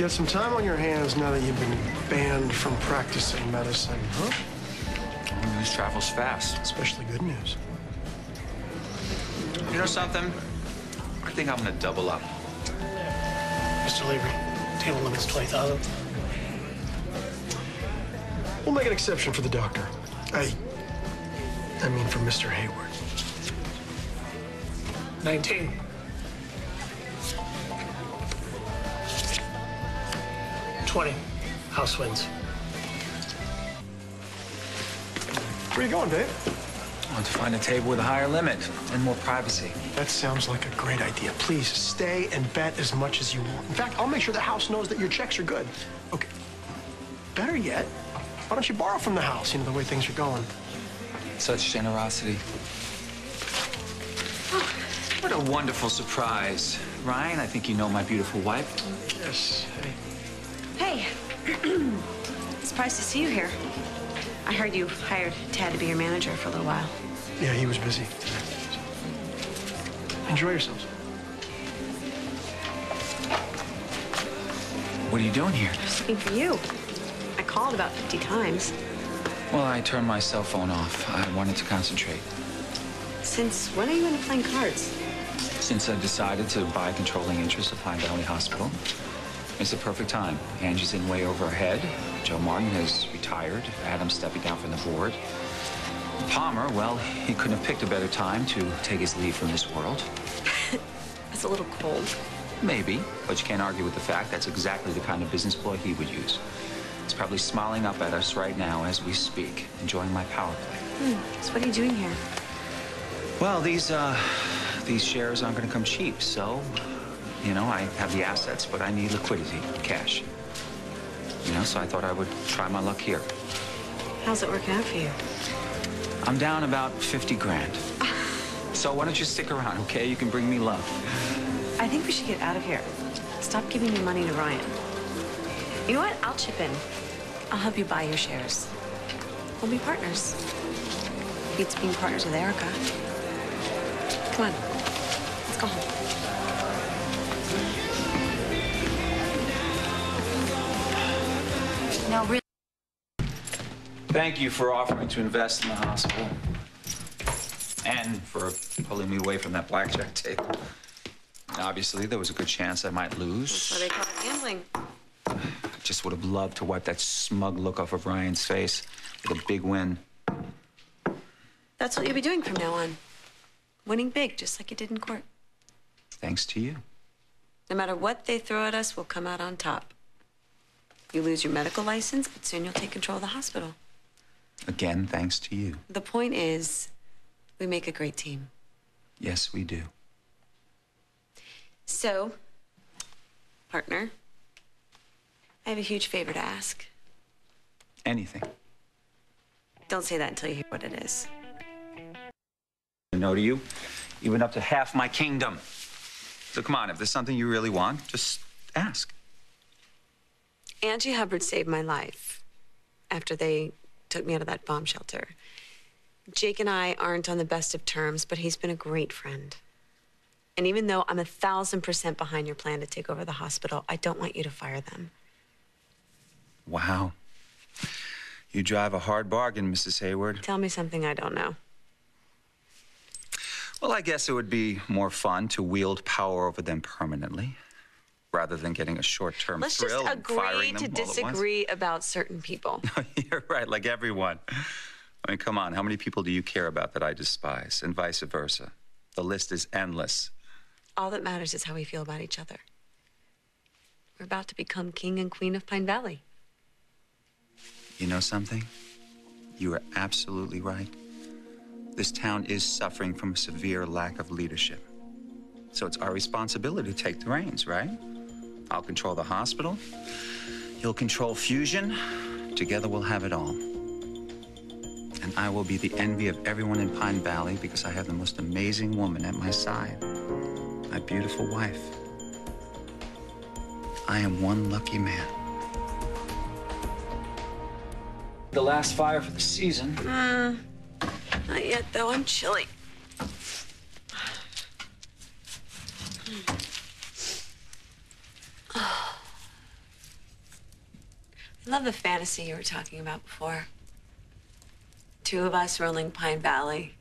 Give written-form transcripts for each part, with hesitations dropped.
You have some time on your hands now that you've been banned from practicing medicine, huh? News travels fast. Especially good news. You know something? I think I'm gonna double up. Mr. Lavery, table limit's 20,000. We'll make an exception for the doctor. I mean for Mr. Hayward. 19. $20. House wins. Where you going, babe? I want to find a table with a higher limit and more privacy. That sounds like a great idea. Please stay and bet as much as you want. In fact, I'll make sure the house knows that your checks are good. Okay. Better yet, why don't you borrow from the house? You know, the way things are going. Such generosity. What a wonderful surprise. Ryan, I think you know my beautiful wife. Yes. Hey. Surprised to see you here. I heard you hired Tad to be your manager for a little while. Yeah, he was busy. Enjoy yourselves. What are you doing here? I was looking for you. I called about 50 times. Well, I turned my cell phone off. I wanted to concentrate. Since when are you into playing cards? Since I decided to buy controlling interest of Pine Valley Hospital, it's the perfect time. Angie's in way over her head. Joe Martin has retired. Adam's stepping down from the board. Palmer, well, he couldn't have picked a better time to take his leave from this world. That's a little cold. Maybe, but you can't argue with the fact that's exactly the kind of business ploy he would use. He's probably smiling up at us right now as we speak, enjoying my power play. So what are you doing here? Well, these shares aren't going to come cheap, so, you know, I have the assets, but I need liquidity, cash. You know, so I thought I would try my luck here. How's it working out for you? I'm down about 50 grand. So why don't you stick around, okay? You can bring me love. I think we should get out of here. Stop giving your money to Ryan. You know what? I'll chip in. I'll help you buy your shares. We'll be partners. Beats being partners with Erica. Come on. Let's go home. No, really. Thank you for offering to invest in the hospital. And for pulling me away from that blackjack table. Obviously, there was a good chance I might lose. That's why they call it gambling. I just would have loved to wipe that smug look off of Ryan's face with a big win. That's what you'll be doing from now on. Winning big, just like you did in court. Thanks to you. No matter what they throw at us, we'll come out on top. You lose your medical license, but soon you'll take control of the hospital. Again, thanks to you. The point is, we make a great team. Yes, we do. So, partner, I have a huge favor to ask. Anything. Don't say that until you hear what it is. No to you, even up to half my kingdom. So come on, if there's something you really want, just ask. Angie Hubbard saved my life after they took me out of that bomb shelter. Jake and I aren't on the best of terms, but he's been a great friend. And even though I'm 1,000% behind your plan to take over the hospital, I don't want you to fire them. Wow. You drive a hard bargain, Mrs. Hayward. Tell me something I don't know. Well, I guess it would be more fun to wield power over them permanently, rather than getting a short-term Let's thrill just and firing agree them to all at once. disagree about certain people. You're right, like everyone. I mean, come on, how many people do you care about that I despise, and vice versa? The list is endless. All that matters is how we feel about each other. We're about to become king and queen of Pine Valley. You know something? You are absolutely right. This town is suffering from a severe lack of leadership. So it's our responsibility to take the reins, right? I'll control the hospital. You'll control Fusion. Together we'll have it all. And I will be the envy of everyone in Pine Valley because I have the most amazing woman at my side. My beautiful wife. I am one lucky man. The last fire for the season. Not yet, though. I'm chilly. I love the fantasy you were talking about before. Two of us rolling Pine Valley,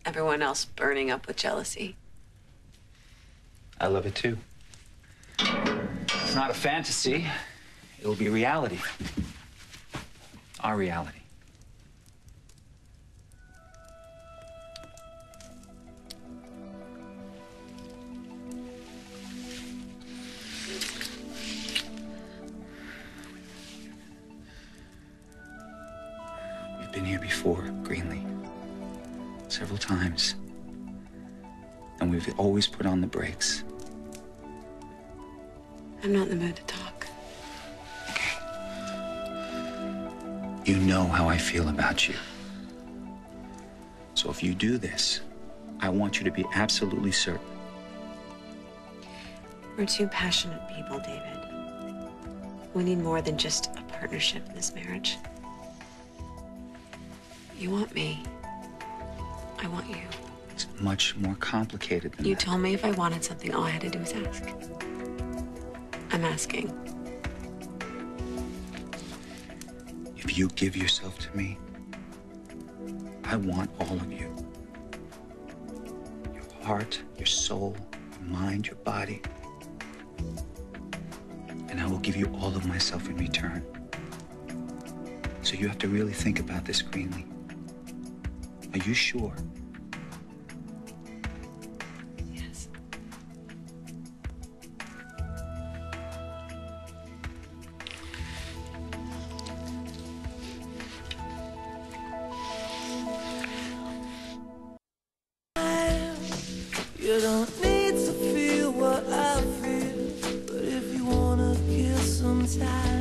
everyone else burning up with jealousy. I love it too. It's not a fantasy. It'll be reality. Our reality. We've been here before, Greenlee. Several times. And we've always put on the brakes. I'm not in the mood to talk. Okay. You know how I feel about you. So if you do this, I want you to be absolutely certain. We're two passionate people, David. We need more than just a partnership in this marriage. You want me. I want you. It's much more complicated than You that. told me if I wanted something, all I had to do was ask. I'm asking. If you give yourself to me, I want all of you. Your heart, your soul, your mind, your body. And I will give you all of myself in return. So you have to really think about this, Greenlee. Are you sure? Yes. You don't need to feel what I feel, but if you wanna kill some time